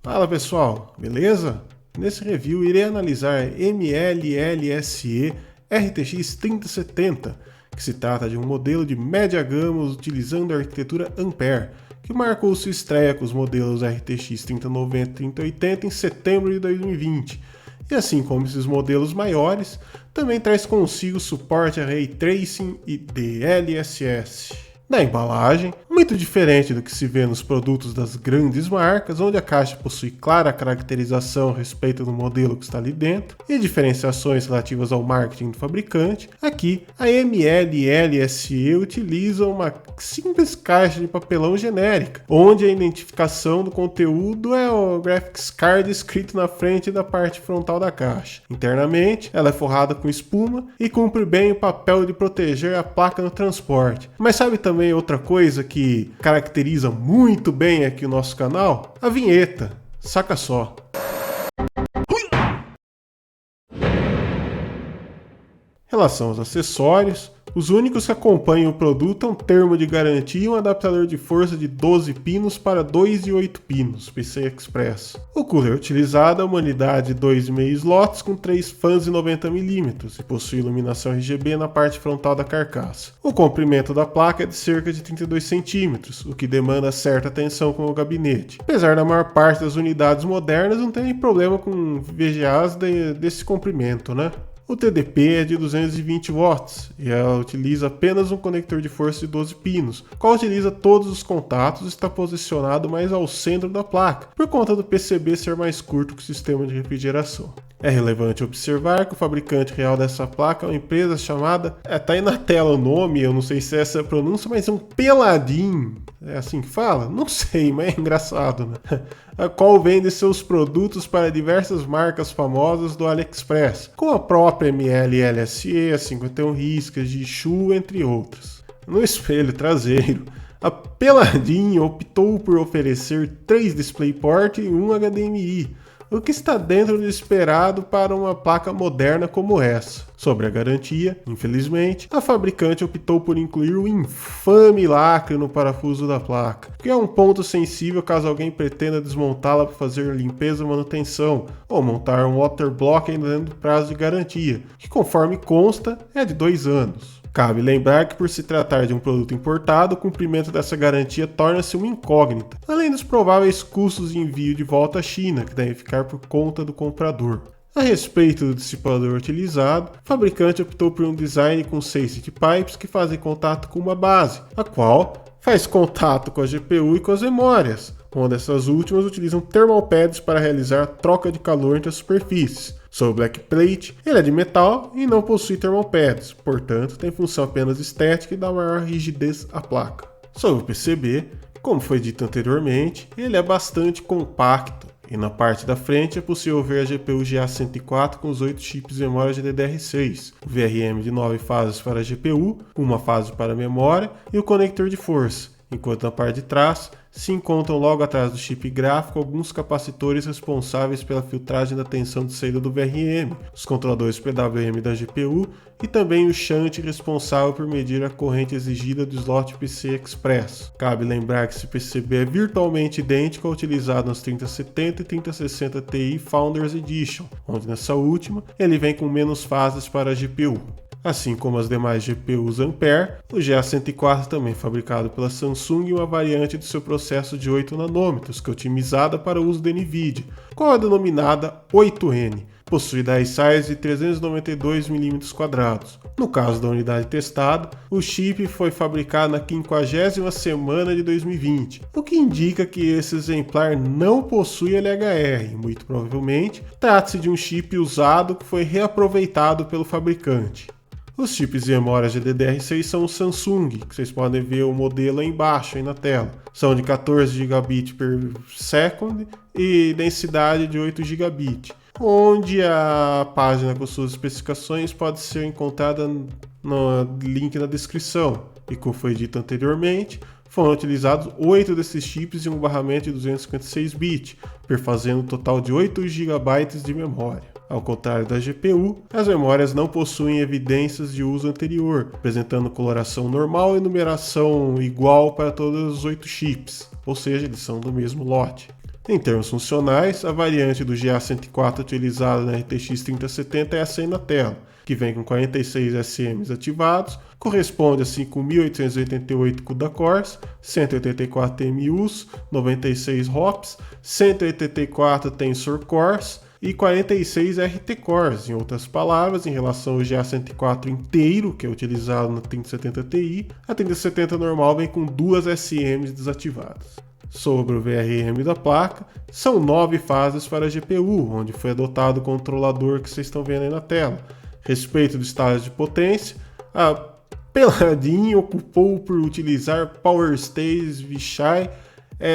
Fala pessoal, beleza? Nesse review irei analisar a MLLSE RTX 3070, que se trata de um modelo de média gama utilizando a arquitetura Ampere, que marcou sua estreia com os modelos RTX 3090 e 3080 em setembro de 2020. E assim como esses modelos maiores, também traz consigo suporte a Ray Tracing e DLSS. Na embalagem, muito diferente do que se vê nos produtos das grandes marcas, onde a caixa possui clara caracterização a respeito do modelo que está ali dentro e diferenciações relativas ao marketing do fabricante, aqui a MLLSE utiliza uma simples caixa de papelão genérica, onde a identificação do conteúdo é o graphics card escrito na frente da parte frontal da caixa. Internamente, ela é forrada com espuma e cumpre bem o papel de proteger a placa no transporte. Mas sabe também outra coisa que caracteriza muito bem aqui o nosso canal? A vinheta. Saca só. Em relação aos acessórios, os únicos que acompanham o produto é um termo de garantia e um adaptador de força de 12 pinos para 2 e 8 pinos, PCI Express. O cooler utilizado é uma unidade de 2,5 slots com 3 fãs de 90mm e possui iluminação RGB na parte frontal da carcaça. O comprimento da placa é de cerca de 32 cm, o que demanda certa atenção com o gabinete. Apesar da maior parte das unidades modernas não tem problema com VGAs desse comprimento, né? O TDP é de 220 watts e ela utiliza apenas um conector de força de 12 pinos, qual utiliza todos os contatos e está posicionado mais ao centro da placa, por conta do PCB ser mais curto que o sistema de refrigeração. É relevante observar que o fabricante real dessa placa é uma empresa chamada, tá aí na tela o nome, eu não sei se essa é a pronúncia, mas é um Peladin. É assim que fala? Não sei, mas é engraçado, né? A qual vende seus produtos para diversas marcas famosas do AliExpress, com a própria MLLSE, a 51 riscas, de Shu, entre outras. No espelho traseiro, a Peladin optou por oferecer 3 DisplayPort e 1 HDMI, o que está dentro do esperado para uma placa moderna como essa. Sobre a garantia, infelizmente, a fabricante optou por incluir o infame lacre no parafuso da placa, que é um ponto sensível caso alguém pretenda desmontá-la para fazer limpeza ou manutenção, ou montar um waterblock ainda dentro do prazo de garantia, que conforme consta é de 2 anos. Cabe lembrar que por se tratar de um produto importado, o cumprimento dessa garantia torna-se uma incógnita, além dos prováveis custos de envio de volta à China, que devem ficar por conta do comprador. A respeito do dissipador utilizado, o fabricante optou por um design com 6 heat pipes que fazem contato com uma base, a qual faz contato com a GPU e com as memórias, onde essas últimas utilizam thermal pads para realizar a troca de calor entre as superfícies. Sobre o backplate, ele é de metal e não possui thermal pads, portanto tem função apenas estética e dá maior rigidez à placa. Sobre o PCB, como foi dito anteriormente, ele é bastante compacto e na parte da frente é possível ver a GPU GA104 com os 8 chips de memória GDDR6, o VRM de 9 fases para a GPU, uma fase para a memória e o conector de força, enquanto na parte de trás se encontram logo atrás do chip gráfico alguns capacitores responsáveis pela filtragem da tensão de saída do VRM, os controladores PWM da GPU e também o shunt responsável por medir a corrente exigida do slot PCI Express. Cabe lembrar que esse PCB é virtualmente idêntico ao utilizado nas 3070 e 3060 Ti Founders Edition, onde nessa última ele vem com menos fases para a GPU. Assim como as demais GPUs Ampere, o GA104 também é fabricado pela Samsung em uma variante do seu processo de 8 nanômetros, que é otimizada para o uso da NVIDIA, qual é denominada 8N. Possui die size de 392 mm². No caso da unidade testada, o chip foi fabricado na 50ª semana de 2020, o que indica que esse exemplar não possui LHR, e muito provavelmente trata-se de um chip usado que foi reaproveitado pelo fabricante. Os chips de memória GDDR6 são o Samsung, que vocês podem ver o modelo aí embaixo aí na tela. São de 14 GB per second e densidade de 8 GB, onde a página com suas especificações pode ser encontrada no link na descrição. E como foi dito anteriormente, foram utilizados 8 desses chips em um barramento de 256 bits, perfazendo um total de 8 GB de memória. Ao contrário da GPU, as memórias não possuem evidências de uso anterior, apresentando coloração normal e numeração igual para todos os 8 chips, ou seja, eles são do mesmo lote. Em termos funcionais, a variante do GA104 utilizada na RTX 3070 é essa aí na tela, que vem com 46 SMs ativados, corresponde a 5.888 CUDA cores, 184 TMUs, 96 HOPS, 184 Tensor Cores e 46 RT Cores. Em outras palavras, em relação ao GA104 inteiro, que é utilizado no 3070 Ti, a 3070 normal vem com 2 SMs desativadas. Sobre o VRM da placa, são 9 fases para a GPU, onde foi adotado o controlador que vocês estão vendo aí na tela. Respeito do estágio de potência, a Peladin optou por utilizar PowerStage Vishay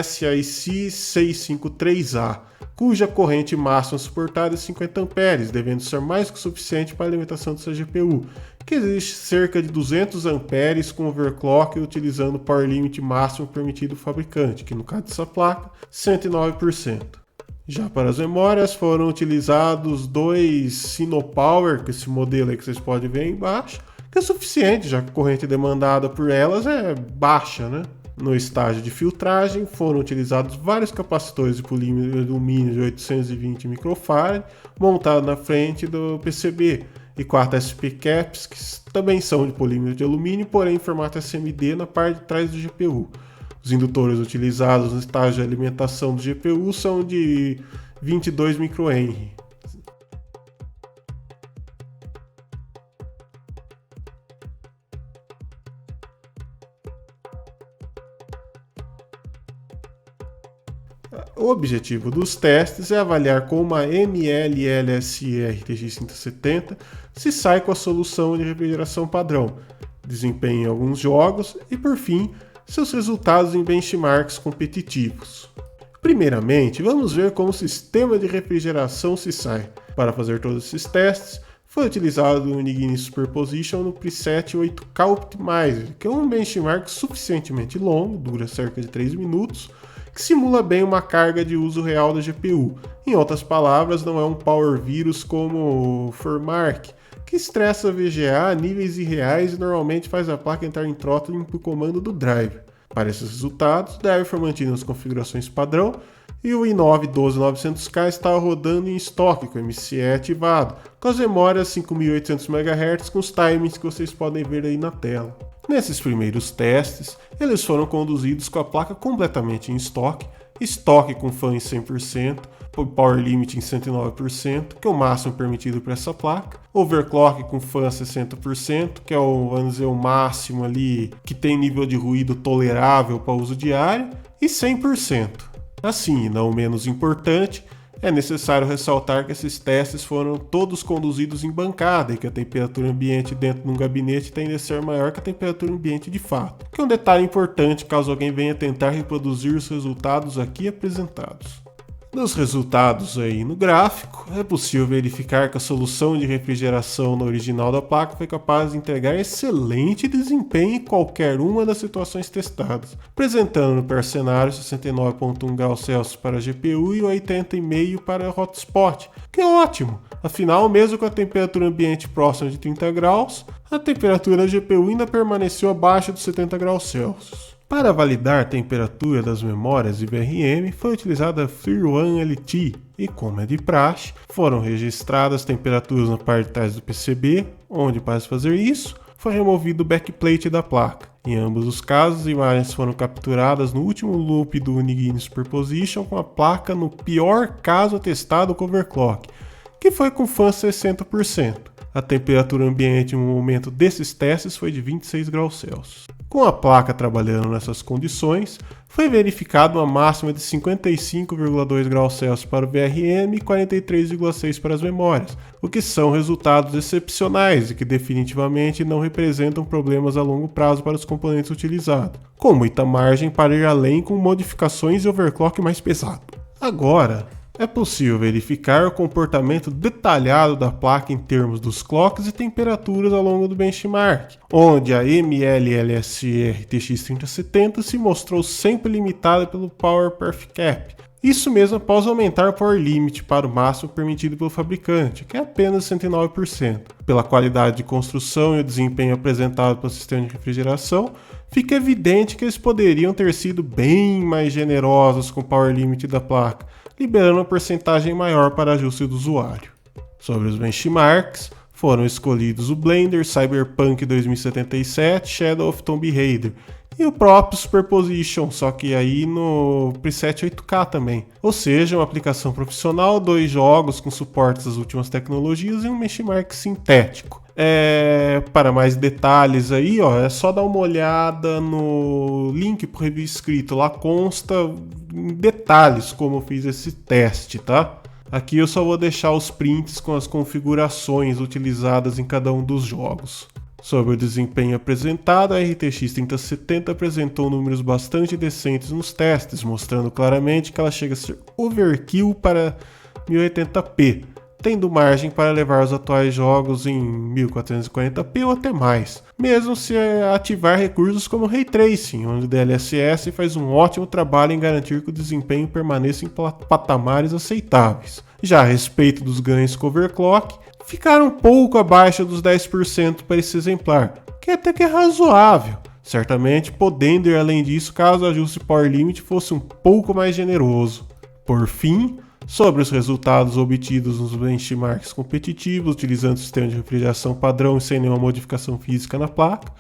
SiC 653A, cuja corrente máxima suportada é 50 A, devendo ser mais que suficiente para a alimentação dessa GPU, que exige cerca de 200 A com overclock utilizando o power limit máximo permitido do fabricante, que no caso dessa placa, 109%. Já para as memórias foram utilizados 2 Sinopower, que esse modelo aí que vocês podem ver aí embaixo, que é suficiente, já que a corrente demandada por elas é baixa, né? No estágio de filtragem foram utilizados vários capacitores de polímero de alumínio de 820 microfarad montados na frente do PCB e 4 SP Caps que também são de polímero de alumínio, porém em formato SMD na parte de trás do GPU. Os indutores utilizados no estágio de alimentação do GPU são de 22 microhenry. O objetivo dos testes é avaliar como a MLLSE RTX 3070 se sai com a solução de refrigeração padrão, desempenho em alguns jogos e, por fim, seus resultados em benchmarks competitivos. Primeiramente, vamos ver como o sistema de refrigeração se sai. Para fazer todos esses testes, foi utilizado o Unigine Superposition no preset 8K Optimizer, que é um benchmark suficientemente longo, dura cerca de 3 minutos, que simula bem uma carga de uso real da GPU. Em outras palavras, não é um power vírus como o Formark, que estressa a VGA a níveis irreais e normalmente faz a placa entrar em throttling por comando do driver. Para esses resultados, o driver foi mantido nas configurações padrão e o i9 12900K estava rodando em estoque com o MCE ativado, com as memórias 5800 MHz com os timings que vocês podem ver aí na tela. Nesses primeiros testes, eles foram conduzidos com a placa completamente em estoque com fan em 100%, power limit em 109%, que é o máximo permitido para essa placa, overclock com fan a 60%, que é vamos dizer, o máximo ali que tem nível de ruído tolerável para uso diário, e 100%. Assim, e não menos importante, é necessário ressaltar que esses testes foram todos conduzidos em bancada e que a temperatura ambiente dentro de um gabinete tende a ser maior que a temperatura ambiente de fato, que é um detalhe importante caso alguém venha tentar reproduzir os resultados aqui apresentados. Nos resultados aí no gráfico, é possível verificar que a solução de refrigeração no original da placa foi capaz de entregar excelente desempenho em qualquer uma das situações testadas, apresentando no pior cenário 69,1 graus Celsius para a GPU e 80,5 para o hotspot, que é ótimo, afinal mesmo com a temperatura ambiente próxima de 30 graus, a temperatura da GPU ainda permaneceu abaixo dos 70 graus Celsius. Para validar a temperatura das memórias de VRM, foi utilizada a FreeOne LT e, como é de praxe, foram registradas temperaturas na parte de trás do PCB, onde, para fazer isso, foi removido o backplate da placa. Em ambos os casos, as imagens foram capturadas no último loop do Unigine Superposition com a placa no pior caso atestado com overclock, que foi com fan 60%. A temperatura ambiente no momento desses testes foi de 26 graus Celsius. Com a placa trabalhando nessas condições, foi verificada uma máxima de 55,2 graus Celsius para o VRM e 43,6 para as memórias, o que são resultados excepcionais e que definitivamente não representam problemas a longo prazo para os componentes utilizados, com muita margem para ir além com modificações e overclock mais pesado. Agora, é possível verificar o comportamento detalhado da placa em termos dos clocks e temperaturas ao longo do benchmark, onde a MLLSE RTX 3070 se mostrou sempre limitada pelo Power Perf Cap, Isso mesmo após aumentar o Power Limit para o máximo permitido pelo fabricante, que é apenas 109%. Pela qualidade de construção e o desempenho apresentado pelo sistema de refrigeração, fica evidente que eles poderiam ter sido bem mais generosos com o Power Limit da placa, liberando uma porcentagem maior para ajuste do usuário. Sobre os benchmarks, foram escolhidos o Blender, Cyberpunk 2077, Shadow of Tomb Raider e o próprio Superposition, só que aí no preset 8K também. Ou seja, uma aplicação profissional, 2 jogos com suportes às últimas tecnologias e um benchmark sintético. Para mais detalhes aí, é só dar uma olhada no link para o review escrito. Lá consta em detalhes como eu fiz esse teste, tá? Aqui eu só vou deixar os prints com as configurações utilizadas em cada um dos jogos. Sobre o desempenho apresentado, a RTX 3070 apresentou números bastante decentes nos testes, mostrando claramente que ela chega a ser overkill para 1080p, tendo margem para levar os atuais jogos em 1440p ou até mais, mesmo se ativar recursos como Ray Tracing, onde o DLSS faz um ótimo trabalho em garantir que o desempenho permaneça em patamares aceitáveis. Já a respeito dos ganhos com overclock, ficaram um pouco abaixo dos 10% para esse exemplar, que até que é razoável, certamente podendo ir além disso caso o ajuste Power Limit fosse um pouco mais generoso. Por fim, sobre os resultados obtidos nos benchmarks competitivos utilizando o sistema de refrigeração padrão e sem nenhuma modificação física na placa,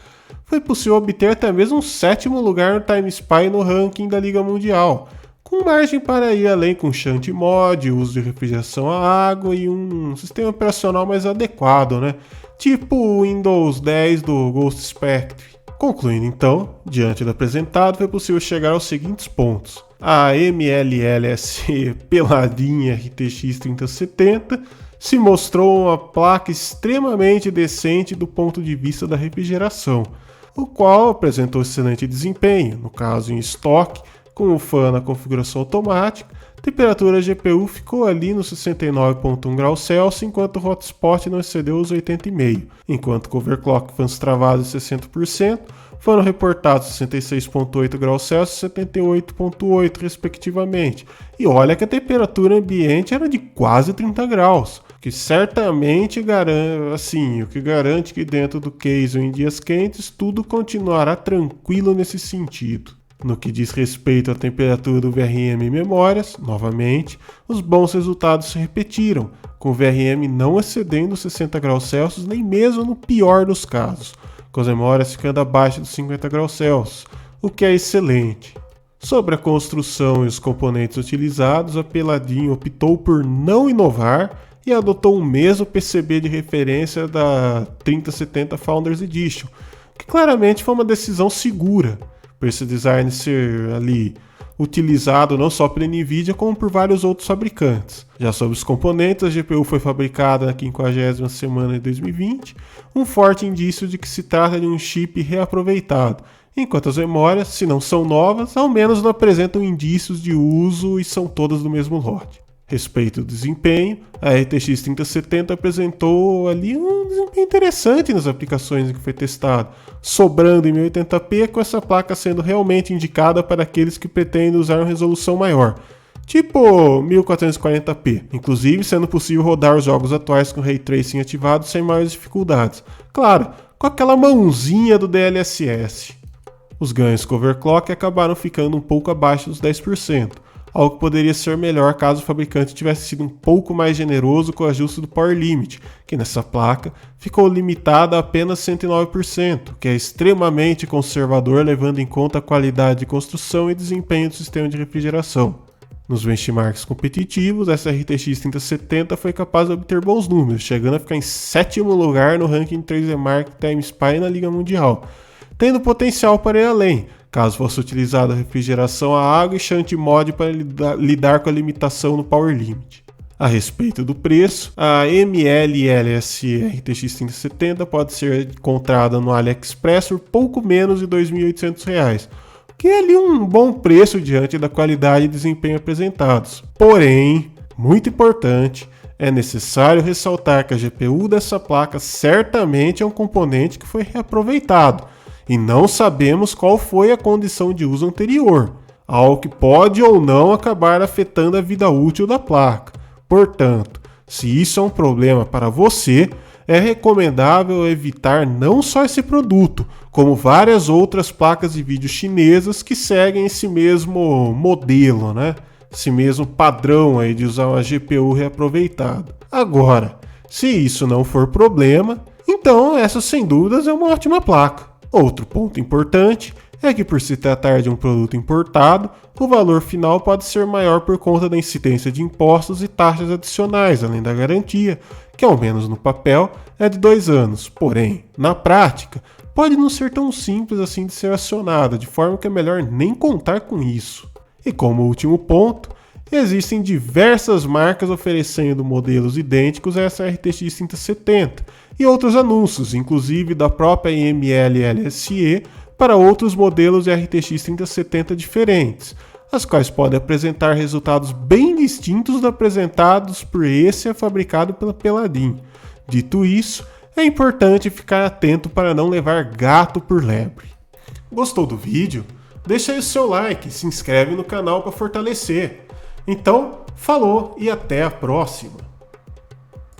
foi possível obter até mesmo um 7º lugar no TimeSpy no ranking da Liga Mundial, com margem para ir além com Shunt Mod, uso de refrigeração a água e um sistema operacional mais adequado, tipo o Windows 10 do Ghost Spectre. Concluindo então, diante do apresentado, foi possível chegar aos seguintes pontos. A MLLS peladinha RTX 3070 se mostrou uma placa extremamente decente do ponto de vista da refrigeração, o qual apresentou excelente desempenho, no caso em estoque, com o fan na configuração automática, a temperatura GPU ficou ali nos 69,1 graus Celsius, enquanto o hotspot não excedeu os 80,5, enquanto com overclock fãs travados em 60%, foram reportados 66,8 graus Celsius e 78,8 respectivamente. E olha que a temperatura ambiente era de quase 30 graus, que certamente garante que dentro do case ou em dias quentes tudo continuará tranquilo nesse sentido. No que diz respeito à temperatura do VRM e memórias, novamente, os bons resultados se repetiram, com o VRM não excedendo 60 graus Celsius nem mesmo no pior dos casos, com as memórias ficando abaixo dos 50 graus Celsius, o que é excelente. Sobre a construção e os componentes utilizados, a Peladinho optou por não inovar e adotou o mesmo PCB de referência da 3070 Founders Edition, que claramente foi uma decisão segura, por esse design ser ali utilizado não só pela Nvidia como por vários outros fabricantes. Já sobre os componentes, a GPU foi fabricada na 50ª semana de 2020, um forte indício de que se trata de um chip reaproveitado, enquanto as memórias, se não são novas, ao menos não apresentam indícios de uso e são todas do mesmo lote. Respeito ao desempenho, a RTX 3070 apresentou ali um desempenho interessante nas aplicações em que foi testado, sobrando em 1080p, com essa placa sendo realmente indicada para aqueles que pretendem usar uma resolução maior, tipo 1440p, inclusive sendo possível rodar os jogos atuais com Ray Tracing ativado sem maiores dificuldades, claro, com aquela mãozinha do DLSS. Os ganhos com overclock acabaram ficando um pouco abaixo dos 10%, algo que poderia ser melhor caso o fabricante tivesse sido um pouco mais generoso com o ajuste do Power Limit, que nessa placa ficou limitado a apenas 109%, que é extremamente conservador levando em conta a qualidade de construção e desempenho do sistema de refrigeração. Nos benchmarks competitivos, essa RTX 3070 foi capaz de obter bons números, chegando a ficar em 7º lugar no ranking 3D Mark TimeSpy na Liga Mundial, tendo potencial para ir além, caso fosse utilizada a refrigeração a água e Shunt Mod para lidar com a limitação no Power Limit. A respeito do preço, a MLLS RTX 3070 pode ser encontrada no AliExpress por pouco menos de R$ 2.800, que é ali um bom preço diante da qualidade e desempenho apresentados. Porém, muito importante, é necessário ressaltar que a GPU dessa placa certamente é um componente que foi reaproveitado, e não sabemos qual foi a condição de uso anterior. algo que pode ou não acabar afetando a vida útil da placa. Portanto, se isso é um problema para você, é recomendável evitar não só esse produto, como várias outras placas de vídeo chinesas que seguem esse mesmo modelo, né? Esse mesmo padrão aí de usar uma GPU reaproveitada. Agora, se isso não for problema, então essa sem dúvidas é uma ótima placa. Outro ponto importante é que, por se tratar de um produto importado, o valor final pode ser maior por conta da incidência de impostos e taxas adicionais, além da garantia, que ao menos no papel é de 2 anos. Porém, na prática, pode não ser tão simples assim de ser acionada, de forma que é melhor nem contar com isso. E como último ponto, existem diversas marcas oferecendo modelos idênticos a essa RTX 3070 e outros anúncios, inclusive da própria AML LSE, para outros modelos de RTX 3070 diferentes, as quais podem apresentar resultados bem distintos dos apresentados por esse fabricado pela Paladin. Dito isso, é importante ficar atento para não levar gato por lebre. Gostou do vídeo? Deixa aí o seu like, se inscreve no canal para fortalecer. Então, falou e até a próxima!